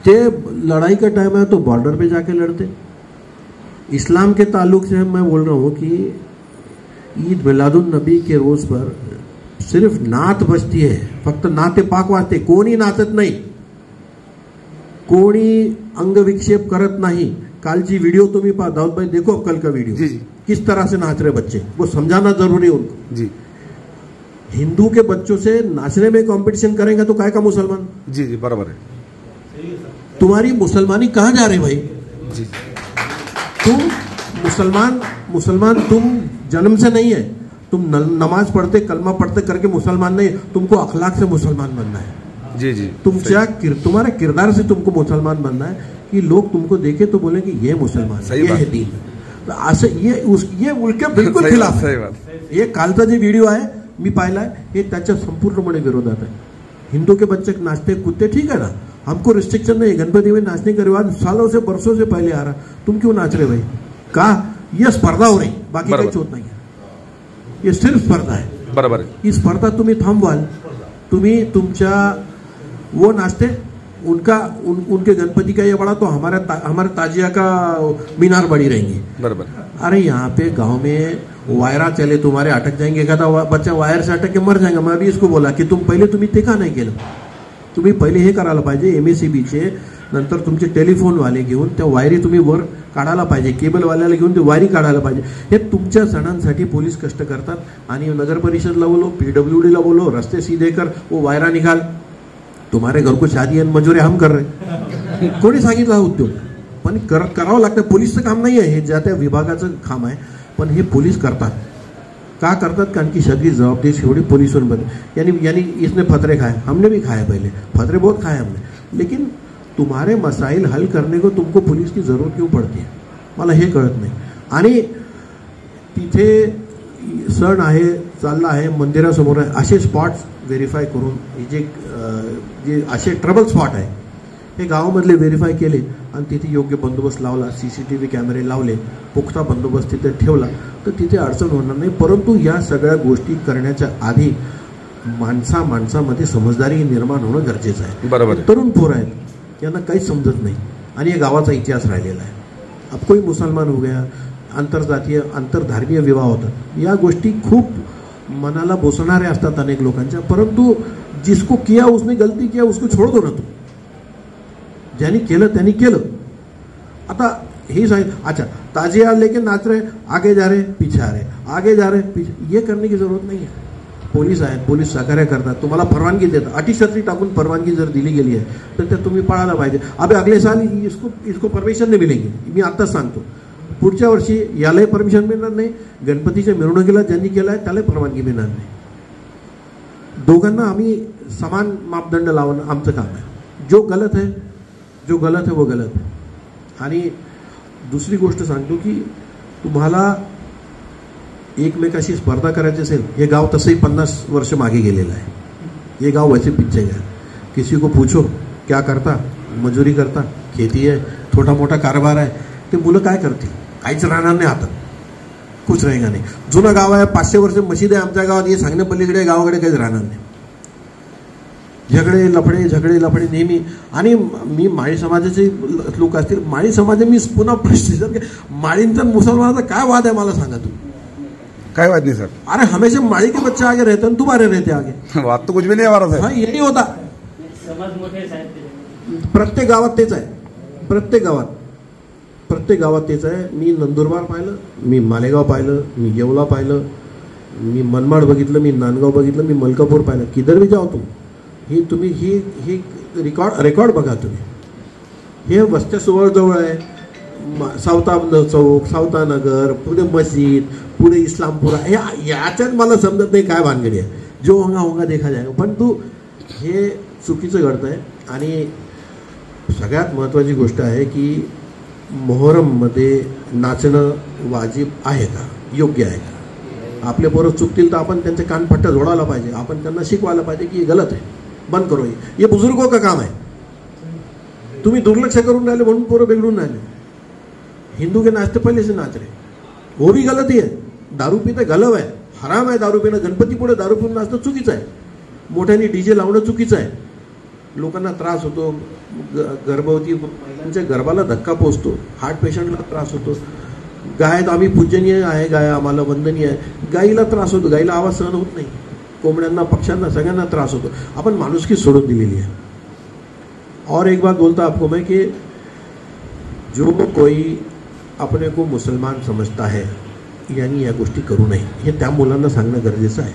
ते लड़ाई का टाइम है तो बॉर्डर पे जाके लड़ते। इस्लाम के ताल्लुक से मैं बोल रहा हूँ कि ईद मिलादुन नबी के रोज पर सिर्फ नात बजती है, फक्त नाते पाक वाजते, कोणी नाचत नाही, कोणी अंगविक्षेप करत नहीं। कालची वीडियो तुम्हें पा दाऊद भाई देखो, कल का वीडियो जी जी। किस तरह से नाच रहे बच्चे, वो समझाना जरूरी है उनको जी। हिंदू के बच्चों से नाचने में कंपटीशन करेंगे तो काय का मुसलमान। जी जी बराबर है। तुम्हारी मुसलमानी कहाँ जा रही भाई? जी। तुम मुसलमान तुम जन्म से नहीं है, तुम नमाज पढ़ते कलमा पढ़ते करके मुसलमान नहीं, तुमको अखलाक से मुसलमान बनना है। जी जी। तुम्हारे किरदार से तुमको मुसलमान बनना है कि लोग तुमको देखे तो बोले कि ये मुसलमान, ये है दीन। तो असं ये उलके बिलकुल खिलाफ है। ये कालचा जे व्हिडिओ आहे मी पाहिलाय, हे त्याच्या संपूर्णपणे विरोधात आहे। हिंदू के बच्चे नाचते कूदते ठीक है ना, हमको रिस्ट्रिक्शन नहीं, गणपति में नाचने का रिवाज सालों से बरसों से पहले आ रहा, तुम क्यों नाच रहे भाई? का ये स्पर्धा हो रही, बाकी काही होत नाही, ये सिर्फ स्पर्धा है। बरोबर है। ही स्पर्धा तुम्ही थांबवाल, तुम्ही तुमच्या वो नाचते उनके गणपति का ये बड़ा तो हमारे ताजिया का मीनार बड़ी रहेंगी। बराबर। अरे यहाँ पे गांव में वायरा चले, तुम्हारे अटक जाएंगे, एखादा बच्चा वायर से अटक के मर जाएगा। मैं अभी इसको बोला की तुम्ही ते का नाही केलं? तुम्ही पहिले हे करायला पाहिजे, एमएससीबीचे नंतर तुमचे टेलिफोनवाले घेऊन त्या वायरी तुम्ही वर काढायला पाहिजे, केबलवाल्याला घेऊन ते वायरी काढायला पाहिजे। हे तुमच्या सणांसाठी पोलीस कष्ट करतात आणि नगर परिषदला बोलो, पीडब्ल्यूडीला बोलो, रस्ते सीधे कर, वो वायरा निकाल। तुम्हारे घर को शादी है मजुरी हम कर रहे, कोणी सांगितलं हा उद्योग? पण करावं लागतं, पोलीसचं काम नाही आहे हे, ज्या त्या विभागाचं काम आहे, पण हे पोलीस करतात। का करतात? कारण की सगळी जवाबदारी शेवटी पुलिसों पर। यानी इसने फतरे खाए, हमने भी खाए, पहले फतरे बहुत खाए हमने, लेकिन तुम्हारे मसाइल हल करने को तुमको पुलिस की जरूरत क्यों पड़ती है, मला हे कळत नाही। आणि तिथे सण आहे, चालला आहे, मंदिरासमोर आहे, असे स्पॉट्स व्हेरीफाय करून जे असे ट्रबल स्पॉट आहे हे गावामधले व्हेरीफाय केले आणि तिथे योग्य बंदोबस्त लावला, सीसीटीव्ही कॅमेरे लावले, पुख्ता बंदोबस्त तिथे ठेवला तर तिथे अडचण होणार नाही। परंतु या सगळ्या गोष्टी करण्याच्या आधी माणसामध्ये समजदारी निर्माण होणं गरजेचं आहे। बरोबर। तरुण पोर आहेत, यांना काहीच समजत नाही आणि या गावाचा इतिहास राहिलेला आहे। अब कोई मुसलमान हो गया, आंतरजातीय आंतरधर्मीय विवाह होतात, या गोष्टी खूप मनाला बोसणाऱ्या असतात अनेक लोकांच्या, परंतु जिसको किया उसने गलती किया उसको छोड़ दो ना तुम, ज्यांनी केलं त्यांनी केलं। आता ही अच्छा ताजिया लेके नाच रहे, आगे जा रहे पीछे आ रहे, आगे जा रहे पीछे, ये करने की जरूरत नहीं है। पोलीस आहेत, पोलीस सहकार्य करतात, तुम्हाला परवानगी देतात, अटीशर्ती टाकून परवानगी जर दिली गेली आहे तर ते तुम्ही पाळायला पाहिजे। अबे अगले साल इसको परमिशन नाही मिळेगी, मी आत्ताच सांगतो। पुढच्या वर्षी यालाही परमिशन मिळणार नाही, गणपतीच्या मिरवणुकीला ज्यांनी केलं आहे त्याला परवानगी मिळणार नाही। दोघांना आम्ही समान मापदंड लावणं आमचं काम आहे। जो गलत है वो गलत है। आणि दुसरी गोष्ट सांगतो की तुम्हाला एकमेकाशी स्पर्धा करायची असेल, हे गाव तसंही 50 वर्ष मागे गेलेलं आहे, ये गाव वैसे पीछे गया। किसी को पूछो क्या करता, मजुरी करता, खेती है, छोटा मोठा कारभार आहे, ते मुलं काय करतील? काहीच राहणार नाही, आता कुछ रहेगा नाही। जुनं गाव आहे, 500 वर्ष मशीद आहे आमच्या गावात, हे सांगणे पलीकडे गावाकडे काहीच राहणार नाही। झगडे लफडे नेहमी। आणि मी माळी समाजाचे लोक असतील, माळी समाज मी पुन्हा प्रश्न, माळींचा मुसलमानाचा काय वाद आहे मला सांगा तुम्ही? काय वाद नहीं सर। अरे हमेशा माळी के बच्चे आगे रहते हैं, तुम्हारे रहते आगे, बात तो कुछ भी नहीं हमारा सर। हाँ यही होता, प्रत्येक गावात तेच आहे, प्रत्येक गावात तेच आहे। मी नंदुरबार पाहिलं, मी मालेगाव पाहिलं, मी येवला पाहिलं, मी मनमाड बघितलं, मी नांदगाव बघितलं, मी मलकापूर पाहिलं, किधर भी जाओ तुम, ही तुम्ही ही रेकॉर्ड बघा तुम्ही। हे वस्त्या जवळ आहे, सावता चौक, सावता नगर, पुढे मस्जिद, पुढे इस्लामपुरा, याच्यात मला समजत नाही काय भानगडी आहे। जो होंगा देखा जाएगा, पण तू हे चुकीचं घडतंय। आणि सगळ्यात महत्त्वाची गोष्ट आहे की मोहरममध्ये नाचणं वाजिब आहे का, योग्य आहे का? आपले पोरं चुकतील तर आपण त्यांचे कानपट्ट्या जोडायला पाहिजे, आपण त्यांना शिकवायला पाहिजे की हे गलत आहे, बंद करो, ये बुजुर्गों का काम है। तुम्ही दुर्लक्ष करून राहिले म्हणून पोरं बिघडून राहिले। हिंदू के नाचते पहले से नाच रहे, वो भी गलत ही है। दारू पीते गलव है, हराम आहे दारू पिणं, गणपती पुढे दारू पिऊन नाचणं चुकीचं आहे, मोठ्याने डीजे लावणं चुकीचं आहे। लोकांना त्रास होतो, गर्भवती महिलांच्या गर्भाला धक्का पोचतो, हार्ट पेशंटला त्रास होतो. गाय तर आम्ही पूजनीय आहे, गाय आम्हाला वंदनीय आहे. गाईला त्रास होतो, गाईला आवाज सहन होत नाही. कोंबड्यांना, पक्ष्यांना, सगळ्यांना त्रास होतो. आपण माणुसकी सोडून दिलेली आहे. और एक बात बोलता आपको मैं कि जो कोई अपने को मुसलमान समझता है यांनी या गोष्टी करू नये, हे त्या मुलांना सांगणं गरजेचं आहे.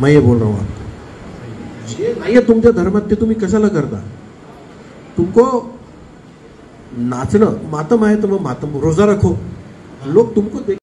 मैं ये बोल रहा हूँ आपको, जे नाही आहे तुमच्या धर्मात ते तुम्ही कशाला करता? तुमको नाचणं मातम आहे तर मग मातम रोजा रखो, लोग तुमको